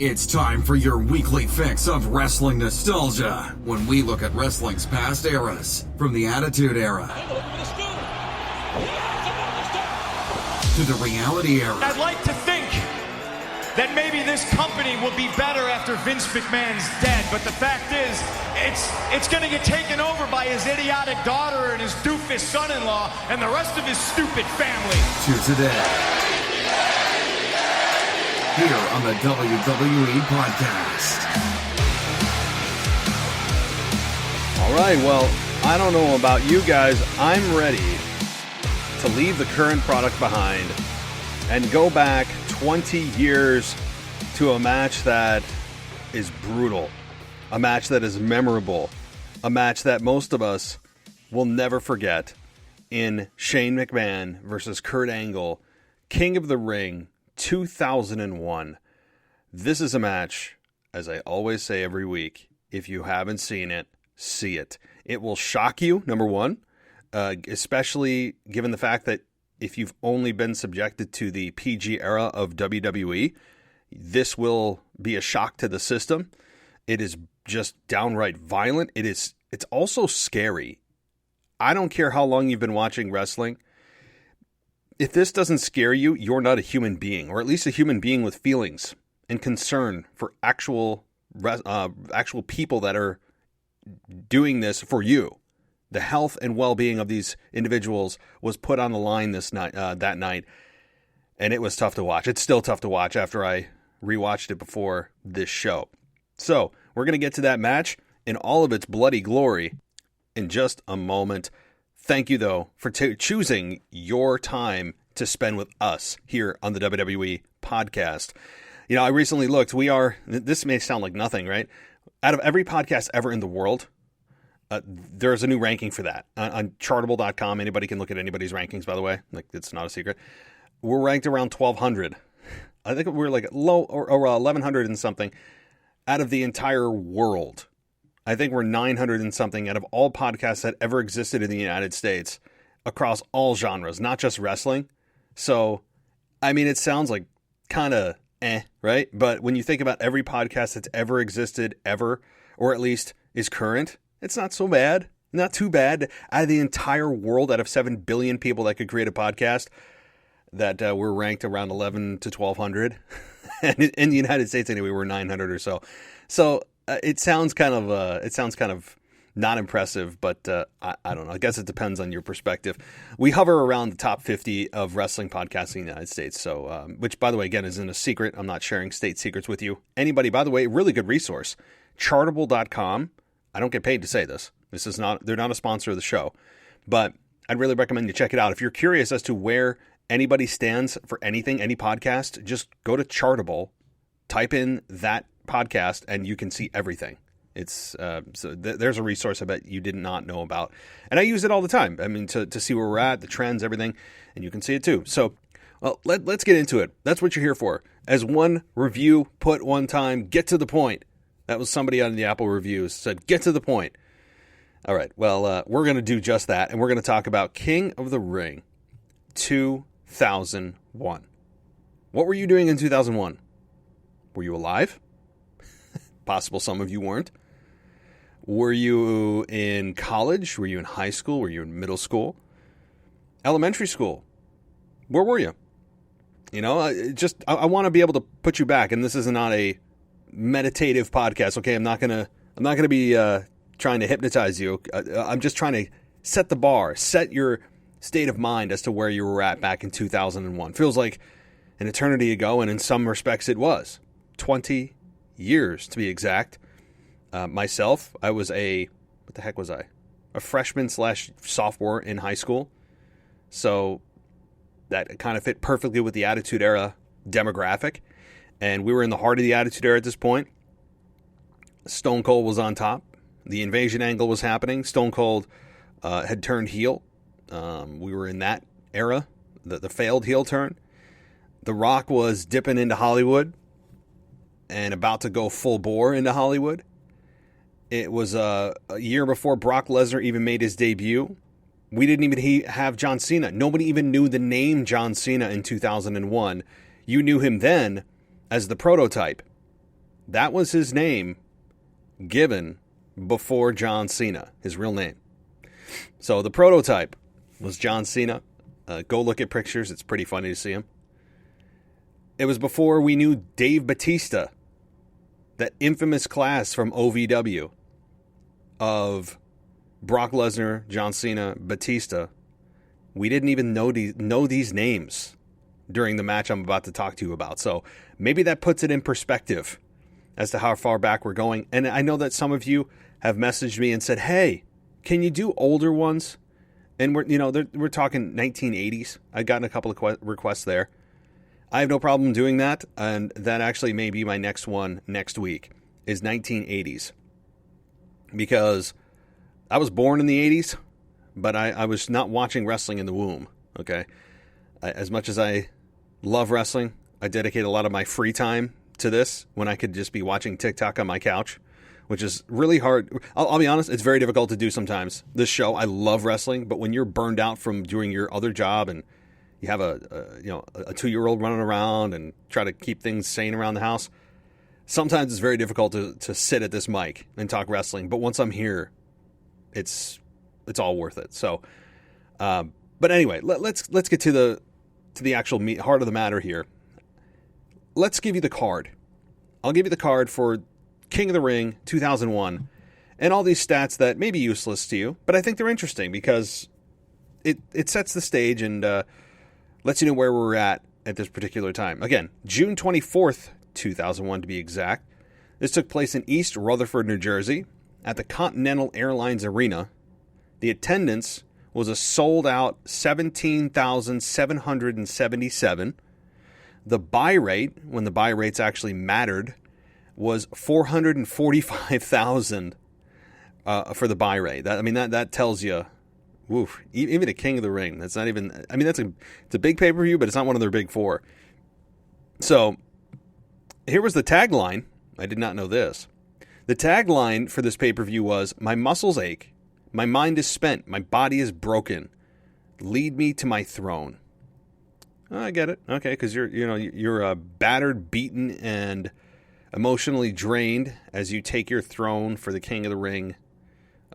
It's time for your weekly fix of wrestling nostalgia when we look at wrestling's past eras, from the Attitude Era to the Reality Era. I'd like to think that maybe this company will be better after Vince McMahon's dead, but the fact is, it's going to get taken over by his idiotic daughter and his doofus son-in-law and the rest of his stupid family. To today, here on the WWE Podcast. All right, well, I don't know about you guys. I'm ready to leave the current product behind and go back 20 years to a match that is brutal, a match that is memorable, a match that most of us will never forget in Shane McMahon versus Kurt Angle, King of the Ring, 2001. This is a match, as I always say every week, if you haven't seen it, see it. It will shock you, number one, especially given the fact that if you've only been subjected to the PG era of WWE, this will be a shock to the system. It is just downright violent. It's also scary. I don't care how long you've been watching wrestling. If this doesn't scare you, you're not a human being, or at least a human being with feelings and concern for actual people that are doing this for you. The health and well-being of these individuals was put on the line that night, and it was tough to watch. It's still tough to watch after I rewatched it before this show. So we're going to get to that match in all of its bloody glory in just a moment. Thank you, though, for choosing your time to spend with us here on the WWE Podcast. You know, I recently looked. This may sound like nothing, right? Out of every podcast ever in the world, there's a new ranking for that. On Chartable.com, anybody can look at anybody's rankings, by the way. Like, it's not a secret. We're ranked around 1,200. I think we're like low or 1,100 and something out of the entire world. I think we're 900 and something out of all podcasts that ever existed in the United States across all genres, not just wrestling. So, I mean, it sounds like kind of right? But when you think about every podcast that's ever existed, ever, or at least is current, it's not so bad. Not too bad. Out of the entire world, out of 7 billion people that could create a podcast, that we're ranked around 11 to 1,200. And in the United States, anyway, we're 900 or so. So, it sounds kind of not impressive, but I don't know. I guess it depends on your perspective. We hover around the top 50 of wrestling podcasts in the United States. So, which, by the way, again, isn't a secret. I'm not sharing state secrets with you. Anybody, by the way, really good resource. Chartable.com. I don't get paid to say this. They're not a sponsor of the show, but I'd really recommend you check it out. If you're curious as to where anybody stands for anything, any podcast, just go to Chartable, type in that podcast, and you can see everything. It's there's a resource I bet you did not know about, and I use it all the time. I mean, to see where we're at, the trends, everything, and you can see it too. So, well, let's get into it. That's what you're here for. As one review put one time, get to the point. That was somebody on the Apple reviews said, get to the point. All right, well, we're going to do just that, and we're going to talk about King of the Ring 2001. What were you doing in 2001? Were you alive? Possible some of you weren't. Were you in college? Were you in high school? Were you in middle school? Elementary school? Where were you? You know, I want to be able to put you back, and this is not a meditative podcast. Okay, I'm not gonna be trying to hypnotize you. I'm just trying to set the bar, set your state of mind as to where you were at back in 2001. Feels like an eternity ago, and in some respects, it was 20 years to be exact. Myself, I was what the heck was I? A freshman / sophomore in high school. So that kind of fit perfectly with the Attitude Era demographic. And we were in the heart of the Attitude Era at this point. Stone Cold was on top. The invasion angle was happening. Stone Cold had turned heel. We were in that era, the failed heel turn. The Rock was dipping into Hollywood and about to go full bore into Hollywood. It was a year before Brock Lesnar even made his debut. We didn't even have John Cena. Nobody even knew the name John Cena in 2001. You knew him then as the prototype. That was his name given before John Cena, his real name. So the prototype was John Cena. Go look at pictures. It's pretty funny to see him. It was before we knew Dave Bautista, that infamous class from OVW of Brock Lesnar, John Cena, Batista. We didn't even know these names during the match I'm about to talk to you about. So maybe that puts it in perspective as to how far back we're going. And I know that some of you have messaged me and said, hey, can you do older ones? And we're talking 1980s. I've gotten a couple of requests there. I have no problem doing that. And that actually may be my next one next week is 1980s. Because I was born in the 80s, but I was not watching wrestling in the womb. Okay. As much as I love wrestling, I dedicate a lot of my free time to this when I could just be watching TikTok on my couch, which is really hard. I'll be honest, it's very difficult to do sometimes. This show, I love wrestling, but when you're burned out from doing your other job and you have a 2-year-old running around and try to keep things sane around the house, sometimes it's very difficult to sit at this mic and talk wrestling. But once I'm here, it's all worth it. So, but anyway, let's get to the actual heart of the matter here. Let's give you the card. I'll give you the card for King of the Ring 2001 and all these stats that may be useless to you, but I think they're interesting because it sets the stage and lets you know where we're at this particular time. Again, June 24th, 2001 to be exact. This took place in East Rutherford, New Jersey at the Continental Airlines Arena. The attendance was a sold-out 17,777. The buy rate, when the buy rates actually mattered, was 445,000 for the buy rate. That tells you, woof, even a King of the Ring. That's not even, it's a big pay-per-view, but it's not one of their big four. So here was the tagline. I did not know this. The tagline for this pay-per-view was, "My muscles ache, my mind is spent, my body is broken. Lead me to my throne." I get it. Okay, because you're battered, beaten, and emotionally drained as you take your throne for the King of the Ring,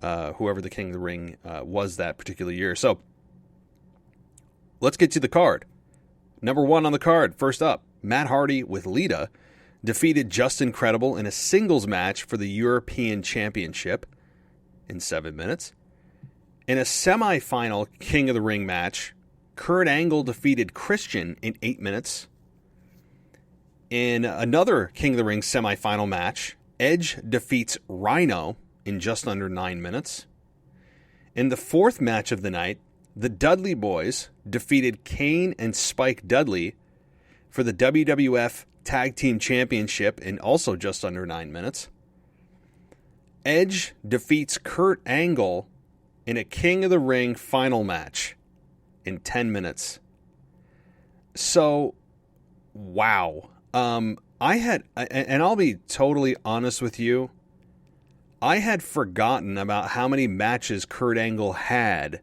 whoever the King of the Ring was that particular year. So let's get to the card. Number one on the card, first up, Matt Hardy with Lita defeated Justin Credible in a singles match for the European Championship in 7 minutes. In a semifinal King of the Ring match, Kurt Angle defeated Christian in 8 minutes. In another King of the Ring semifinal match, Edge defeats Rhino in just under 9 minutes. In the fourth match of the night, the Dudley Boys defeated Kane and Spike Dudley for the WWF Tag Team Championship in also just under 9 minutes. Edge defeats Kurt Angle in a King of the Ring final match in 10 minutes. So, wow. I'll be totally honest with you, I had forgotten about how many matches Kurt Angle had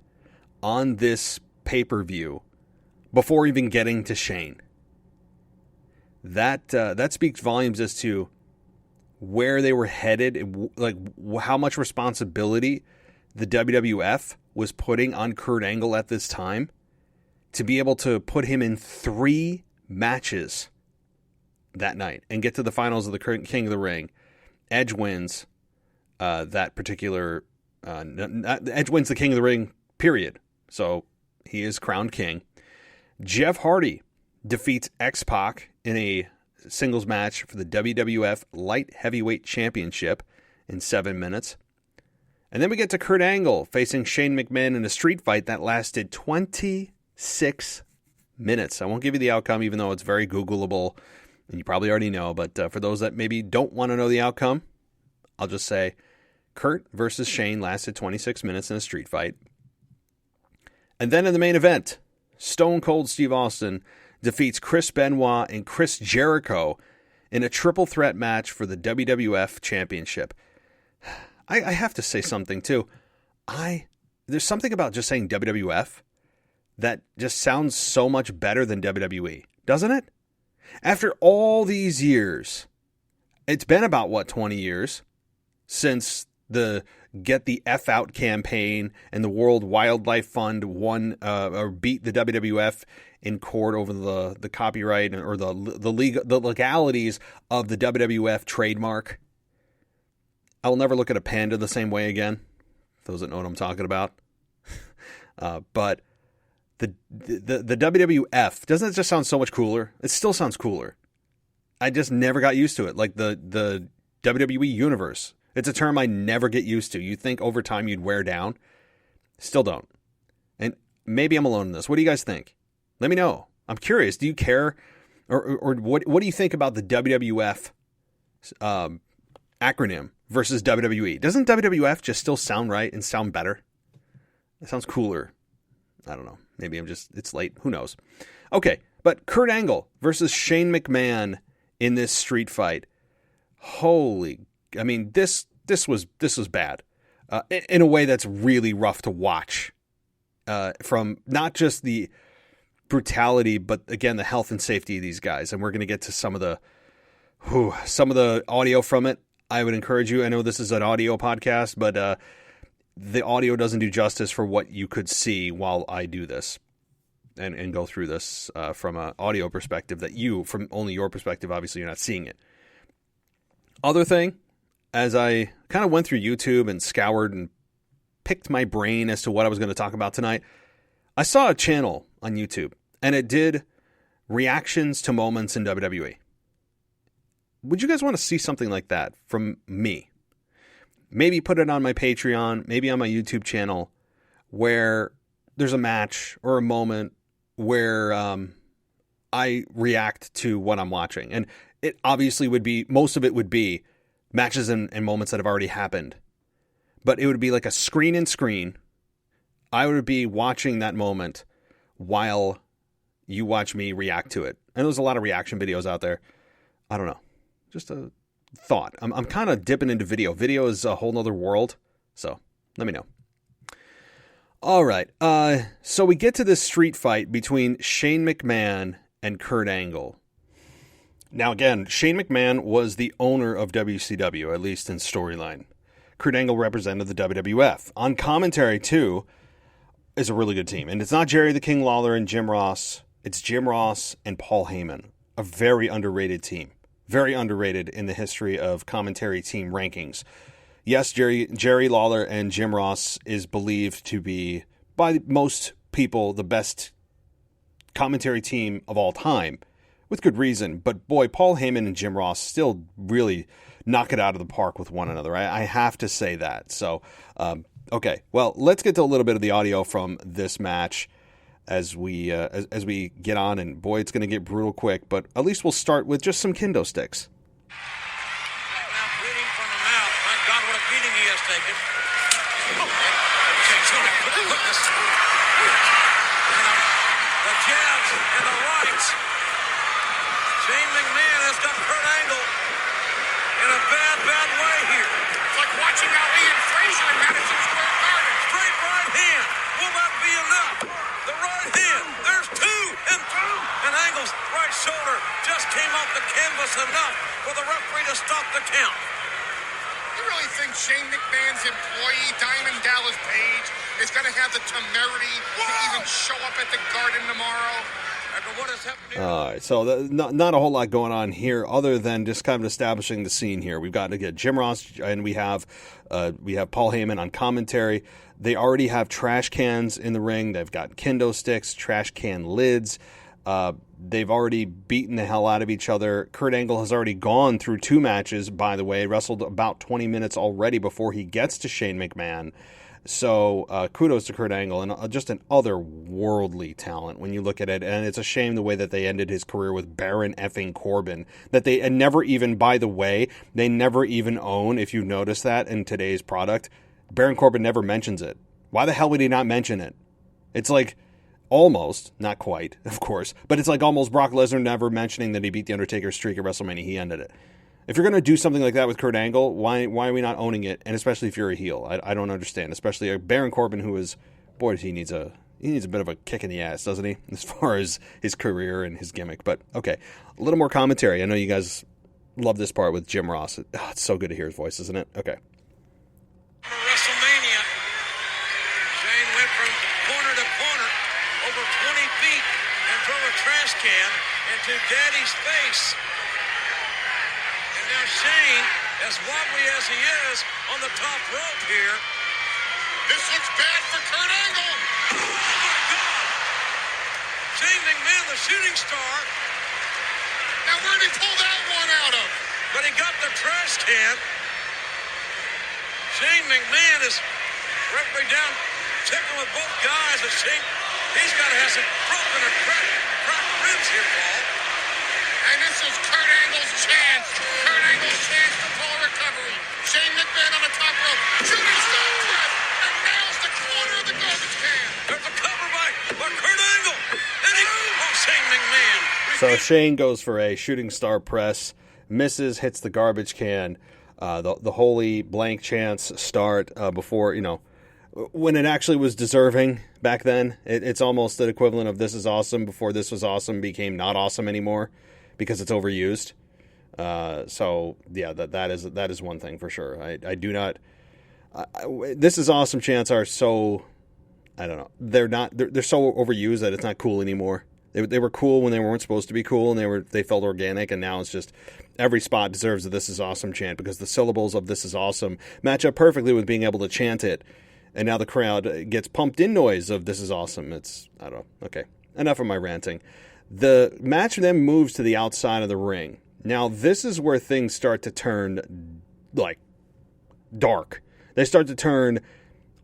on this pay-per-view before even getting to Shane. That speaks volumes as to where they were headed, like how much responsibility the WWF was putting on Kurt Angle at this time to be able to put him in 3 matches that night and get to the finals of the King of the Ring. Edge wins that particular... Edge wins the King of the Ring, period. So he is crowned king. Jeff Hardy defeats X-Pac in a singles match for the WWF Light Heavyweight Championship in 7 minutes. And then we get to Kurt Angle facing Shane McMahon in a street fight that lasted 26 minutes. I won't give you the outcome, even though it's very Googleable, and you probably already know. But for those that maybe don't want to know the outcome, I'll just say Kurt versus Shane lasted 26 minutes in a street fight. And then in the main event, Stone Cold Steve Austin defeats Chris Benoit and Chris Jericho in a triple threat match for the WWF Championship. I have to say something too. There's something about just saying WWF that just sounds so much better than WWE, doesn't it? After all these years, It's been about, 20 years since the Get the F Out campaign and the World Wildlife Fund won or beat the WWF in court over the copyright or the legalities of the WWF trademark. I will never look at a panda the same way again. Those that know what I'm talking about. But the WWF, doesn't it just sound so much cooler? It still sounds cooler. I just never got used to it. Like the WWE Universe. It's a term I never get used to. You'd think over time you'd wear down. Still don't. And maybe I'm alone in this. What do you guys think? Let me know. I'm curious. Do you care? Or what do you think about the WWF acronym versus WWE? Doesn't WWF just still sound right and sound better? It sounds cooler. I don't know. Maybe it's late. Who knows? Okay, but Kurt Angle versus Shane McMahon in this street fight. I mean, this was bad in a way that's really rough to watch. From not just the brutality, but again the health and safety of these guys. And we're going to get to some of the audio from it. I would encourage you. I know this is an audio podcast, but the audio doesn't do justice for what you could see while I do this and go through this from an audio perspective. From only your perspective, obviously you're not seeing it. Other thing. As I kind of went through YouTube and scoured and picked my brain as to what I was going to talk about tonight, I saw a channel on YouTube, and it did reactions to moments in WWE. Would you guys want to see something like that from me? Maybe put it on my Patreon, maybe on my YouTube channel, where there's a match or a moment where I react to what I'm watching. And it obviously would be, most of it would be matches and moments that have already happened. But it would be like a screen. I would be watching that moment while you watch me react to it. And there's a lot of reaction videos out there. I don't know. Just a thought. I'm kind of dipping into video. Video is a whole nother world. So let me know. All right. So we get to this street fight between Shane McMahon and Kurt Angle. Now, again, Shane McMahon was the owner of WCW, at least in storyline. Kurt Angle represented the WWF. On commentary, too, is a really good team. And it's not Jerry the King Lawler and Jim Ross. It's Jim Ross and Paul Heyman. A very underrated team. Very underrated in the history of commentary team rankings. Yes, Jerry Lawler and Jim Ross is believed to be, by most people, the best commentary team of all time. With good reason, but boy, Paul Heyman and Jim Ross still really knock it out of the park with one another. I have to say that. So, okay, well, let's get to a little bit of the audio from this match as we get on, and boy, it's going to get brutal quick. But at least we'll start with just some kendo sticks. Now bleeding from the mouth. My God, what a beating he has taken. The jabs and the rights. Shane McMahon has got Kurt Angle in a bad way here. It's like watching Ali and Frazier in Madison Square Garden. Straight right hand. Will that be enough? The right hand. There's two. And Angle's right shoulder just came off the canvas enough for the referee to stop the count. You really think Shane McMahon's employee, Diamond Dallas Page, is going to have the temerity to even show up at the Garden tomorrow? All right, so not a whole lot going on here other than just kind of establishing the scene here. We've got to get Jim Ross, and we have Paul Heyman on commentary. They already have trash cans in the ring. They've got kendo sticks, trash can lids. They've already beaten the hell out of each other. Kurt Angle has already gone through 2 matches, by the way, wrestled about 20 minutes already before he gets to Shane McMahon. So kudos to Kurt Angle and just an otherworldly talent when you look at it. And it's a shame the way that they ended his career with Baron effing Corbin. That they and never even, by the way, they never even own, if you notice that in today's product, Baron Corbin never mentions it. Why the hell would he not mention it? It's like almost, not quite, of course, but it's like almost Brock Lesnar never mentioning that he beat The Undertaker's streak at WrestleMania. He ended it. If you're going to do something like that with Kurt Angle, why are we not owning it? And especially if you're a heel, I don't understand. Especially a Baron Corbin who is, boy, he needs a bit of a kick in the ass, doesn't he? As far as his career and his gimmick. But okay, a little more commentary. I know you guys love this part with Jim Ross. It's so good to hear his voice, isn't it? Okay. WrestleMania. Shane went from corner to corner over 20 feet and threw a trash can into Daddy's face. And now Shane, as wobbly as he is, on the top rope here. This looks bad for Kurt Angle. Oh my God! Shane McMahon, the shooting star. Now where'd he pull that one out of? But he got the trash can. Shane McMahon is referee down, checking with both guys. And Shane, he's got to have some broken or cracked ribs here, Paul. And this is Kurt Angle's chance. Kurt Angle's chance to pull a recovery. Shane McMahon on the top rope. Shooting star press. And nails the corner of the garbage can. There's a cover by Kurt Angle. And Shane McMahon. So Shane goes for a shooting star press, misses, hits the garbage can. The holy blank chance start before, when it actually was deserving back then. It's almost the equivalent of This Is Awesome before This Was Awesome became not awesome anymore because it's overused. So yeah, that is one thing for sure. I do not. This Is Awesome chants are so, I don't know. They're so overused that it's not cool anymore. They were cool when they weren't supposed to be cool, and they felt organic, and now it's just every spot deserves a This Is Awesome chant because the syllables of This Is Awesome match up perfectly with being able to chant it, and now the crowd gets pumped in noise of This Is Awesome. I don't know. Okay, enough of my ranting. The match then moves to the outside of the ring. Now, this is where things start to turn, like, dark. They start to turn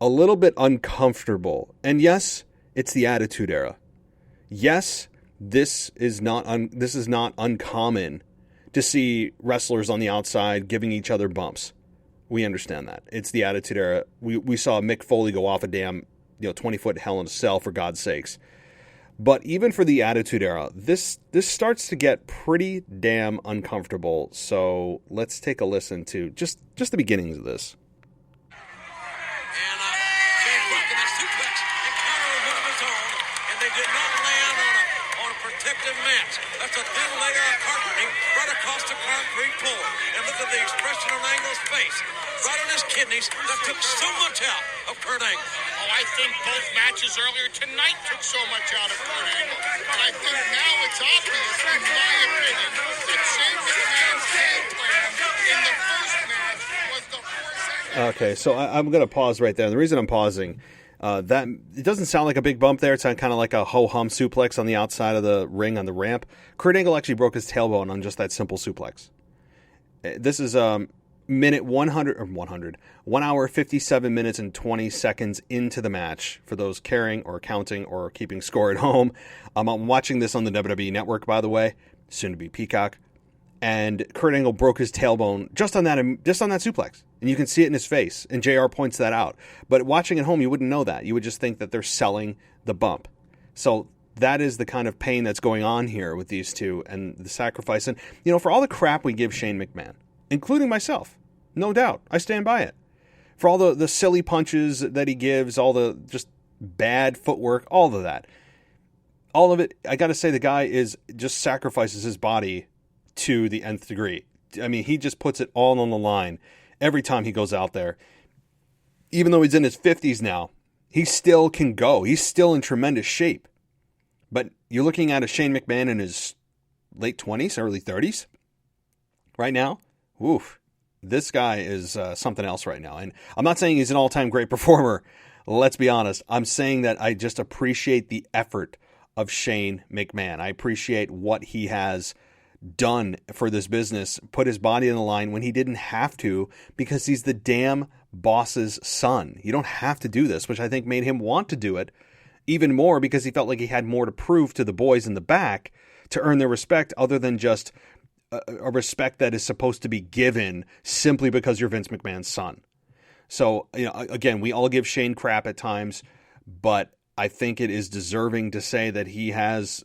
a little bit uncomfortable. And yes, it's the Attitude Era. Yes, this is not uncommon to see wrestlers on the outside giving each other bumps. We understand that. It's the Attitude Era. We saw Mick Foley go off a damn 20-foot Hell in a Cell, for God's sakes. But even for the Attitude Era, this starts to get pretty damn uncomfortable. So let's take a listen to just the beginnings of this. And Shane blocking that suplex and counter with one of his own, and they did not land on a protective mat. That's a thin layer of carpeting right across the concrete floor. And look at the expression on Angle's face, right on his kidneys. That took so much out of Kurt Angle. Oh, I think both matches earlier tonight took so much out of Kurt Angle. And I think now it's obvious, in my opinion, that Shane McMahon's game plan in the first match was the force. Okay, so I'm going to pause right there. And the reason I'm pausing, that it doesn't sound like a big bump there. It's kind of like a ho-hum suplex on the outside of the ring on the ramp. Kurt Angle actually broke his tailbone on just that simple suplex. This is minute 1 hour 57 minutes and 20 seconds into the match for those caring or counting or keeping score at home. I'm watching this on the WWE Network, by the way, soon to be Peacock. And Kurt Angle broke his tailbone just on that suplex. And you can see it in his face. And JR points that out. But watching at home, you wouldn't know that. You would just think that they're selling the bump. So that is the kind of pain that's going on here with these two and the sacrifice. And, for all the crap we give Shane McMahon, including myself, no doubt, I stand by it. For all the silly punches that he gives, all the just bad footwork, all of that. All of it, I got to say, the guy just sacrifices his body to the nth degree. I mean, he just puts it all on the line every time he goes out there. Even though he's in his 50s now, he still can go. He's still in tremendous shape. But you're looking at a Shane McMahon in his late 20s, early 30s right now. Oof. This guy is something else right now. And I'm not saying he's an all-time great performer. Let's be honest. I'm saying that I just appreciate the effort of Shane McMahon. I appreciate what he has done for this business, put his body on the line when he didn't have to because he's the damn boss's son. You don't have to do this, which I think made him want to do it even more because he felt like he had more to prove to the boys in the back to earn their respect other than just a respect that is supposed to be given simply because you're Vince McMahon's son. So, again, we all give Shane crap at times, but I think it is deserving to say that he has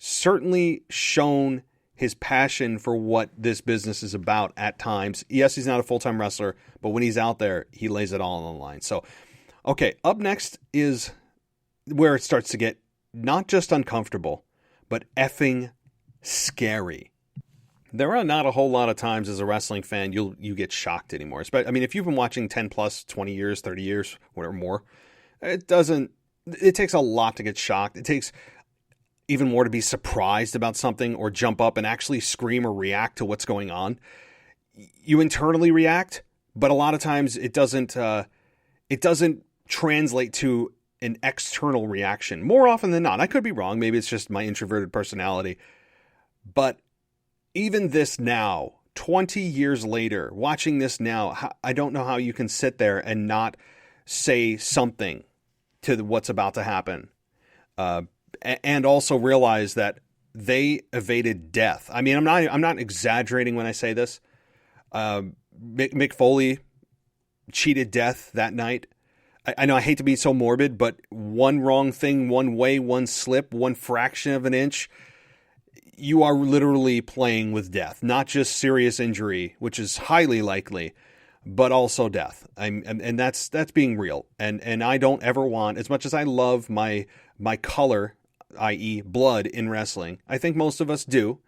certainly shown his passion for what this business is about at times. Yes, he's not a full-time wrestler, but when he's out there, he lays it all on the line. So, okay, up next is where it starts to get not just uncomfortable, but effing scary. There are not a whole lot of times as a wrestling fan you get shocked anymore. I mean, if you've been watching 10 plus, 20 years, 30 years, whatever more, it takes a lot to get shocked. It takes even more to be surprised about something or jump up and actually scream or react to what's going on. You internally react, but a lot of times it doesn't translate to an external reaction. More often than not. I could be wrong. Maybe it's just my introverted personality. But even this now, 20 years later, watching this now, I don't know how you can sit there and not say something to what's about to happen. And also realize that they evaded death. I mean, I'm not exaggerating when I say this. Mick Foley cheated death that night. I know I hate to be so morbid, but one wrong thing, one way, one slip, one fraction of an inch, you are literally playing with death. Not just serious injury, which is highly likely, but also death. And that's being real. And I don't ever want, as much as I love my color, i.e. blood in wrestling, I think most of us do.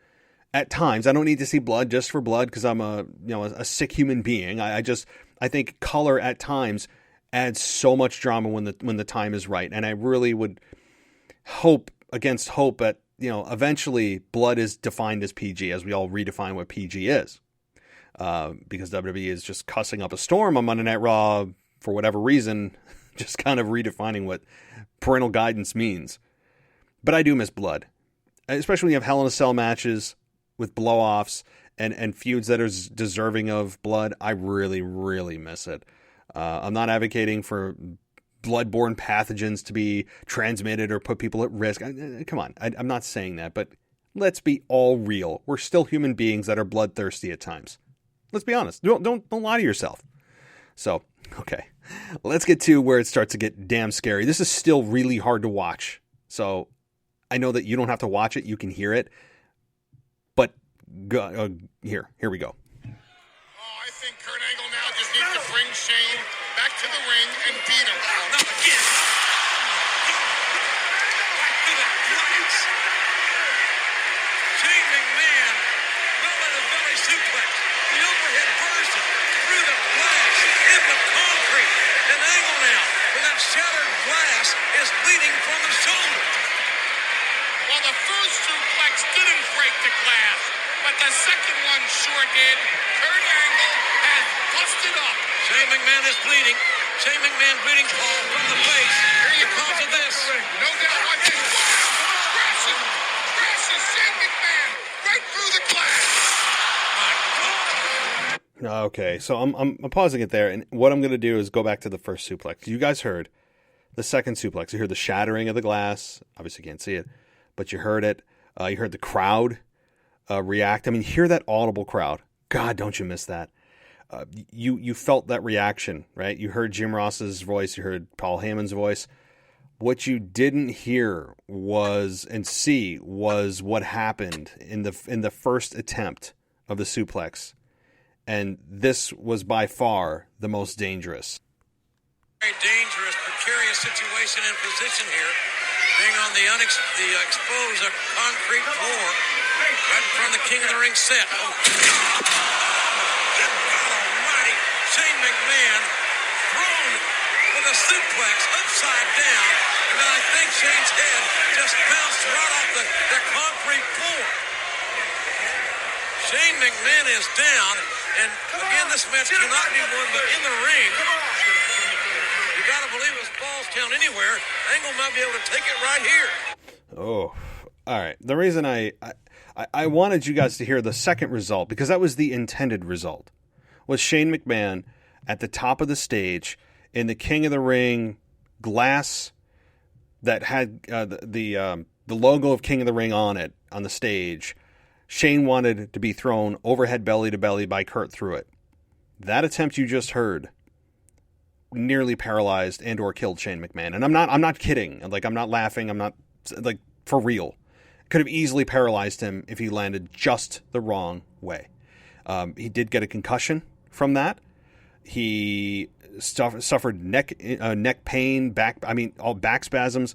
At times, I don't need to see blood just for blood because I'm a sick human being. I think color at times adds so much drama when the time is right. And I really would hope against hope that, eventually blood is defined as PG, as we all redefine what PG is. Because WWE is just cussing up a storm on Monday Night Raw for whatever reason, just kind of redefining what parental guidance means. But I do miss blood, especially when you have Hell in a Cell matches with blow-offs and feuds that are deserving of blood. I really, really miss it. I'm not advocating for bloodborne pathogens to be transmitted or put people at risk. Come on, I'm not saying that, but let's be all real. We're still human beings that are bloodthirsty at times. Let's be honest. Don't lie to yourself. So, okay, let's get to where it starts to get damn scary. This is still really hard to watch. So I know that you don't have to watch it. You can hear it. But here we go. I think Kurt Angle now just needs to bring Shane back to the ring and beat him. Not again. Back to the glass. Shane McMahon, well-led belly suplex. The overhead version through the glass, in the concrete. And Angle now, with that shattered glass, is bleeding from the shoulder. Well, the first suplex didn't break the glass, but the second one sure did. Kurt Angle has busted up. Shane McMahon is bleeding. Shane McMahon bleeding from the face. Here you come to this. No doubt I think. Crashes Shane McMahon right through the glass. Okay, so I'm pausing it there, and what I'm going to do is go back to the first suplex. You guys heard the second suplex. You heard the shattering of the glass. Obviously, you can't see it, but you heard it. You heard the crowd react. I mean, hear that audible crowd. God, don't you miss that? You felt that reaction, right? You heard Jim Ross's voice. You heard Paul Heyman's voice. What you didn't hear was what happened in the first attempt of the suplex. And this was by far the most dangerous. Very dangerous, precarious situation and position here. Being on the exposed concrete floor right in front of the King of the Ring set. Oh, good God almighty. Shane McMahon thrown with a suplex upside down. And then I think Shane's head just bounced right off the concrete floor. Shane McMahon is down. And again, this match cannot be won, but in the ring, you got to believe it's Falls Count anywhere. Angle might be able to take it right here. Oh, all right. The reason I wanted you guys to hear the second result, because that was the intended result, was Shane McMahon at the top of the stage in the King of the Ring glass that had the logo of King of the Ring on it on the stage. Shane wanted to be thrown overhead belly to belly by Kurt through it. That attempt you just heard nearly paralyzed and or killed Shane McMahon. And I'm not kidding. Like, I'm not laughing. I'm not, like, for real. Could have easily paralyzed him if he landed just the wrong way. He did get a concussion from that. He suffered neck pain, back spasms.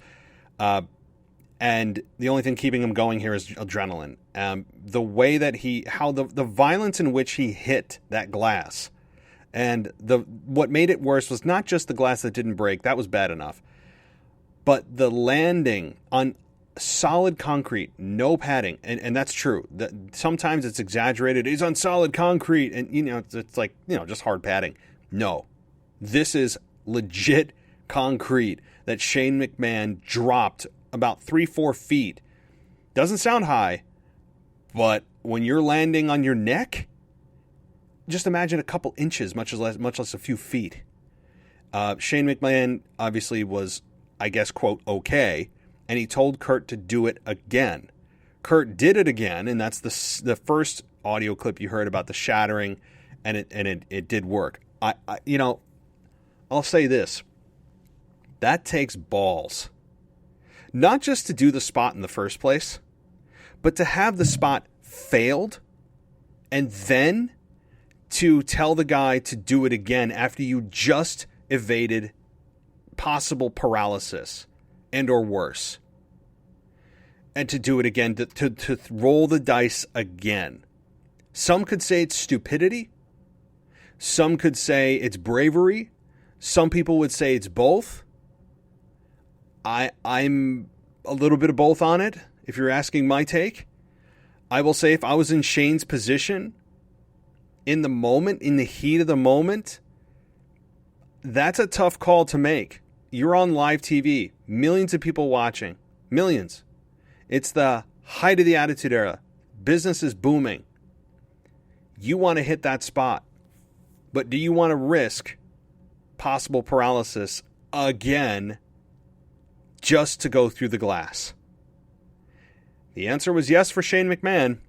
And the only thing keeping him going here is adrenaline. The way that the violence in which he hit that glass, and what made it worse was not just the glass that didn't break, that was bad enough, but the landing on solid concrete, no padding, and that's true. Sometimes it's exaggerated. He's on solid concrete, and it's like just hard padding. No, this is legit concrete that Shane McMahon dropped about 3-4 feet. Doesn't sound high, but when you're landing on your neck, just imagine a couple inches, much less a few feet. Shane McMahon obviously was, I guess, quote, okay, and he told Kurt to do it again. Kurt did it again, and that's the first audio clip you heard about the shattering, and it did work. I'll say this. That takes balls. Not just to do the spot in the first place, but to have the spot failed and then to tell the guy to do it again after you just evaded possible paralysis and or worse. And to do it again, to roll the dice again. Some could say it's stupidity. Some could say it's bravery. Some people would say it's both. I'm a little bit of both on it, if you're asking my take. I will say if I was in Shane's position, in the moment, in the heat of the moment, that's a tough call to make. You're on live TV, millions of people watching, millions. It's the height of the Attitude Era. Business is booming. You want to hit that spot, but do you want to risk possible paralysis again just to go through the glass? The answer was yes for Shane McMahon.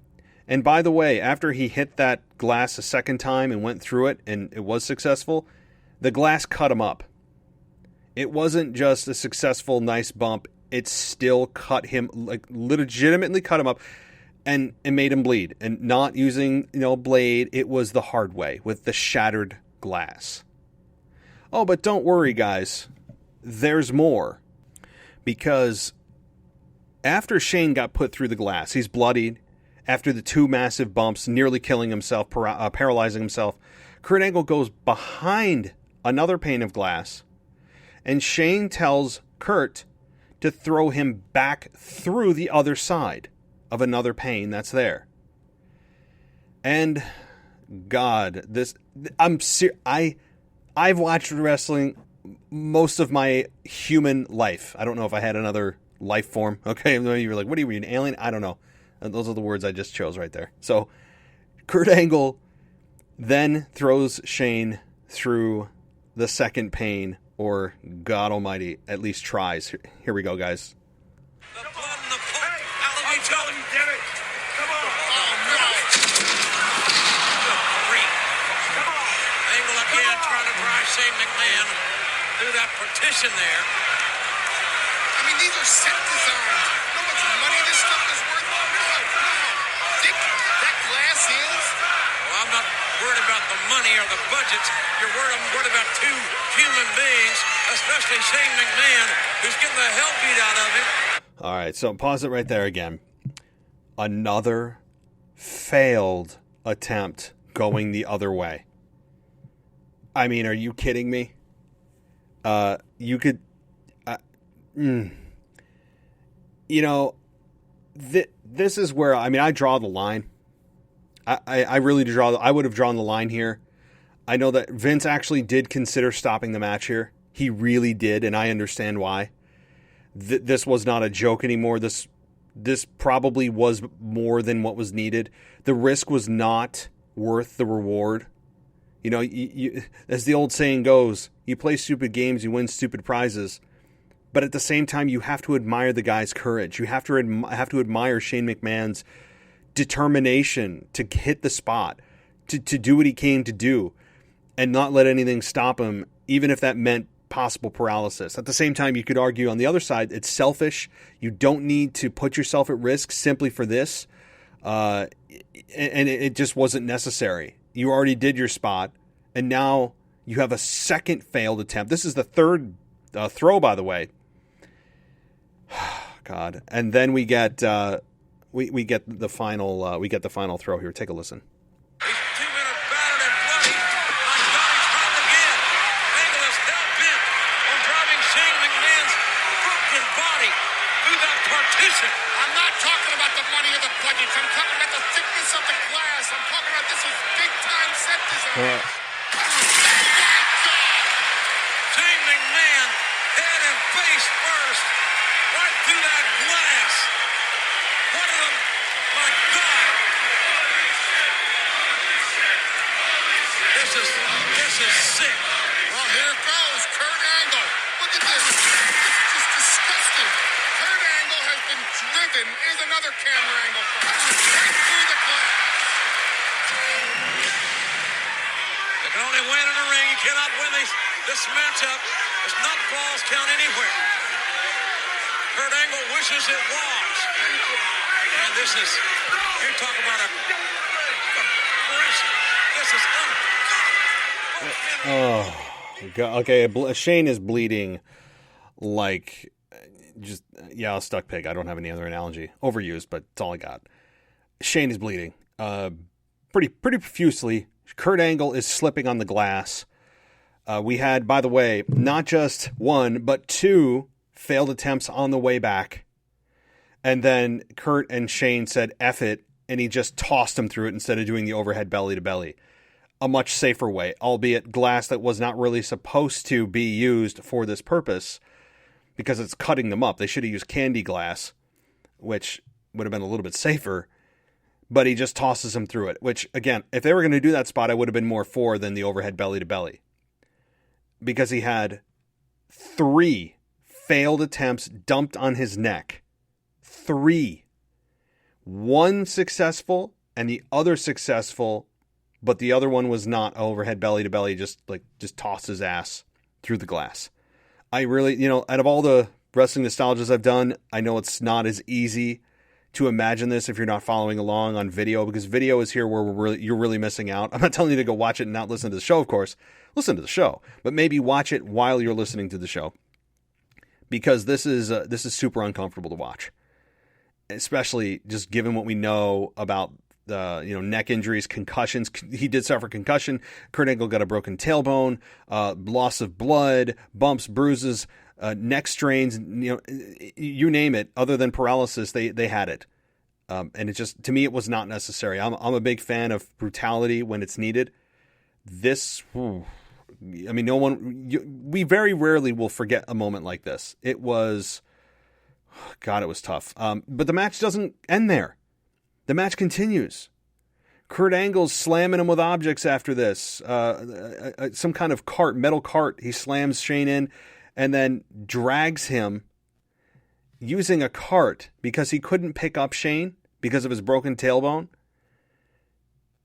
And by the way, after he hit that glass a second time and went through it and it was successful, the glass cut him up. It wasn't just a successful, nice bump. It still cut him, like legitimately cut him up and made him bleed. And not using, a blade, it was the hard way with the shattered glass. Oh, but don't worry, guys. There's more. Because after Shane got put through the glass, he's bloodied. After the 2 massive bumps, nearly killing himself, paralyzing himself, Kurt Angle goes behind another pane of glass, and Shane tells Kurt to throw him back through the other side of another pane that's there. And God, I've watched wrestling most of my human life. I don't know if I had another life form. Okay, you were like, what are you, an alien? I don't know. Those are the words I just chose right there. So Kurt Angle then throws Shane through the second pane, or God Almighty, at least tries. Here we go, guys. The blood and the pulp out of each other. Damn it. Come on. Oh, no. Good grief. Angle again trying to drive Shane McMahon through that partition there. I mean, these are set designs. How much money this stuff is worth? No. Think that glass is? Well, I'm not worried about the money or the budgets. You're worried about 2 human beings, especially Shane McMahon, who's getting the hell beat out of him. All right, so pause it right there again. Another failed attempt going the other way. I mean, are you kidding me? You could... This is where, I draw the line. I really draw. I would have drawn the line here. I know that Vince actually did consider stopping the match here. He really did, and I understand why. This was not a joke anymore. This probably was more than what was needed. The risk was not worth the reward. You, as the old saying goes, you play stupid games, you win stupid prizes. But at the same time, you have to admire the guy's courage. You have to admire Shane McMahon's determination to hit the spot, to do what he came to do, and not let anything stop him, even if that meant possible paralysis. At the same time, you could argue on the other side, it's selfish. You don't need to put yourself at risk simply for this. And it just wasn't necessary. You already did your spot, and now you have a second failed attempt. This is the third throw, by the way. God. And then we get we get the final throw here. Take a listen. He's 2 minutes battered and bloody. My God, he's hurt again. Angle is hell-bent on driving Shane McMahon's broken body through that partition. I'm not talking about the money of the budget. I'm talking about the thickness of the glass. I'm talking about this is big-time set design. Shane McMahon, head and face first, right through that glass. What of them? My God. This is sick. Well, here goes Kurt Angle. Look at this. This is just disgusting. Kurt Angle has been driven. Here's another camera angle from him. Right through the glass. They can only win in a ring. You cannot win this matchup. There's not falls count anywhere. Kurt Angle wishes it was. And this is, you talk about a aggression. This is Oh, God. Okay. Shane is bleeding like just, a stuck pig. I don't have any other analogy. Overused, but it's all I got. Shane is bleeding pretty profusely. Kurt Angle is slipping on the glass. We had, by the way, not just one, but two failed attempts on the way back. And then Kurt and Shane said, F it, and he just tossed him through it instead of doing the overhead belly to belly. A much safer way, albeit glass that was not really supposed to be used for this purpose because it's cutting them up. They should have used candy glass, which would have been a little bit safer, but he just tosses him through it, which, again, if they were going to do that spot, I would have been more for than the overhead belly to belly because he had 3 failed attempts dumped on his neck. 3. 1 successful and the other successful, but the other one was not overhead belly to belly, just tossed his ass through the glass. I really, out of all the wrestling nostalgias I've done, I know it's not as easy to imagine this if you're not following along on video, because video is here where you're really missing out. I'm not telling you to go watch it and not listen to the show, of course. Listen to the show, but maybe watch it while you're listening to the show, because this is super uncomfortable to watch, especially just given what we know about neck injuries, concussions. He did suffer concussion. Kurt Angle got a broken tailbone, loss of blood, bumps, bruises, neck strains. You name it. Other than paralysis, they had it, and it just, to me, it was not necessary. I'm a big fan of brutality when it's needed. This, we very rarely will forget a moment like this. It was, God, it was tough. But the match doesn't end there. The match continues. Kurt Angle's slamming him with objects after this. Some kind of metal cart. He slams Shane in and then drags him using a cart because he couldn't pick up Shane because of his broken tailbone.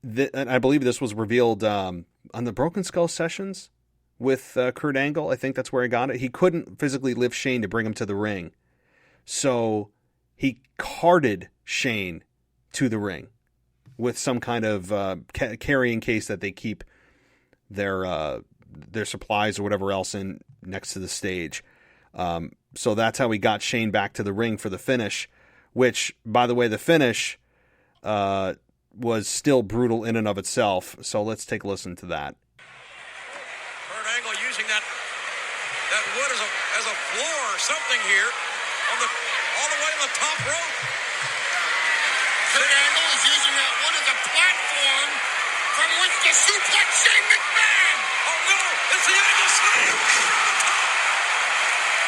And I believe this was revealed on the Broken Skull sessions with Kurt Angle. I think that's where he got it. He couldn't physically lift Shane to bring him to the ring. So he carted Shane to the ring with some kind of carrying case that they keep their supplies or whatever else in next to the stage. So that's how we got Shane back to the ring for the finish, which, by the way, the finish was still brutal in and of itself. So let's take a listen to that. Kurt Angle using that wood as a floor or something here all the way on the top rope. Kurt Angle is using that wood as a platform from which to suplex Shane McMahon. Oh no, it's the Angle Slam.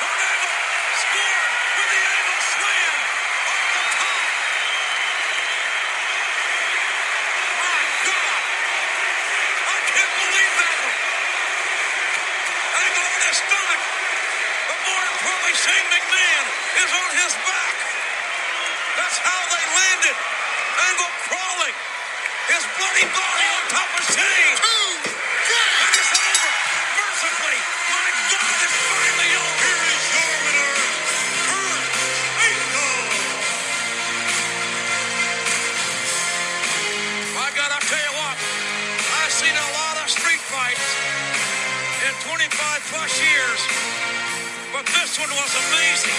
Kurt Angle scored with the Angle Slam off the top. My God, I can't believe that one. Angle on his stomach, but more importantly, Shane McMahon is on his back. That's how they landed. Angle crawling, his bloody body on top of Shane. 2, 3. And it's over. Mercifully, my God, it's finally over. Here is your winner, Kurt Angle. My God, I'll tell you what, I've seen a lot of street fights in 25 plus years, but this one was amazing.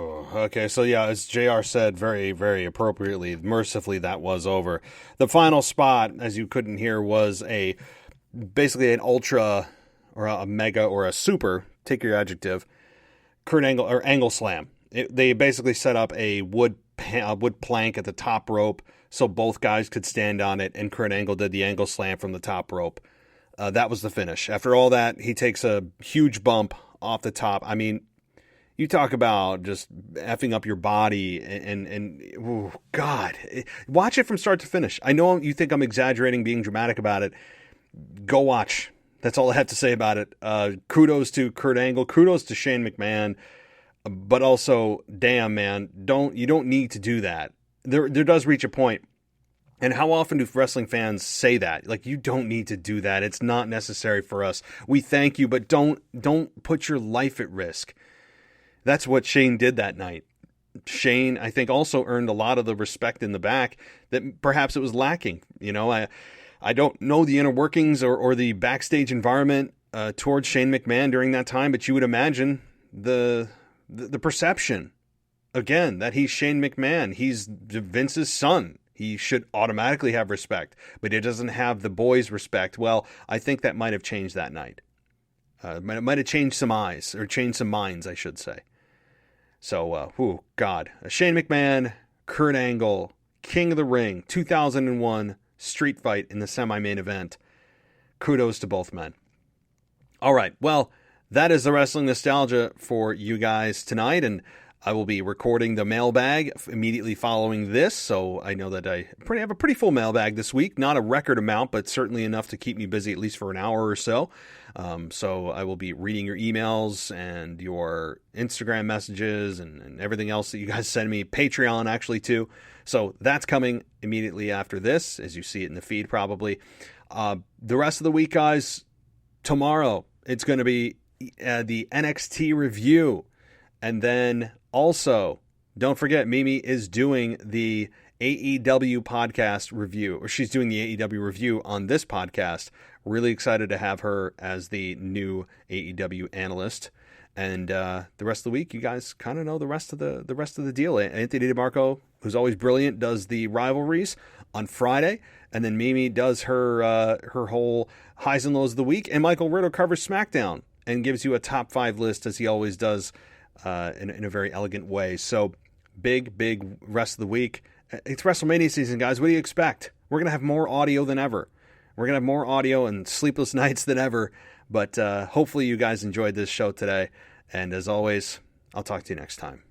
Oh, okay. So yeah, as JR said very, very appropriately, mercifully that was over. The final spot, as you couldn't hear, was basically an ultra or a mega or a super, take your adjective, Kurt Angle or Angle Slam. They basically set up a wood plank at the top rope so both guys could stand on it, and Kurt Angle did the Angle Slam from the top rope. That was the finish. After all that, he takes a huge bump off the top. I mean, you talk about just effing up your body and oh, God. Watch it from start to finish. I know you think I'm exaggerating, being dramatic about it. Go watch. That's all I have to say about it. Kudos to Kurt Angle. Kudos to Shane McMahon. But also, damn, man, you don't need to do that. There does reach a point. And how often do wrestling fans say that? Like, you don't need to do that. It's not necessary for us. We thank you, but don't put your life at risk. That's what Shane did that night. Shane, I think, also earned a lot of the respect in the back that perhaps it was lacking. You know, I don't know the inner workings or the backstage environment towards Shane McMahon during that time, but you would imagine the perception, again, that he's Shane McMahon. He's Vince's son. He should automatically have respect, but he doesn't have the boys' respect. Well, I think that might have changed that night. It might have changed some eyes, or changed some minds, I should say. So, God. Shane McMahon, Kurt Angle, King of the Ring, 2001 street fight in the semi-main event. Kudos to both men. All right, well, that is the wrestling nostalgia for you guys tonight, and I will be recording the mailbag immediately following this, so I know that I have a pretty full mailbag this week. Not a record amount, but certainly enough to keep me busy at least for an hour or so. So I will be reading your emails and your Instagram messages and everything else that you guys send me. Patreon, actually, too. So that's coming immediately after this, as you see it in the feed probably. The rest of the week, guys, tomorrow, it's going to be the NXT review. And then also, don't forget, Mimi is doing the AEW podcast review, or she's doing the AEW review on this podcast. Really excited to have her as the new AEW analyst. And the rest of the week, you guys kind of know the rest of the deal. Anthony DeMarco, who's always brilliant, does the rivalries on Friday, and then Mimi does her whole highs and lows of the week, and Michael Ritter covers SmackDown and gives you a top 5 list, as he always does, in a very elegant way. So big rest of the week. It's WrestleMania season, guys. What do you expect? We're going to have more audio than ever. We're going to have more audio and sleepless nights than ever. But hopefully you guys enjoyed this show today. And as always, I'll talk to you next time.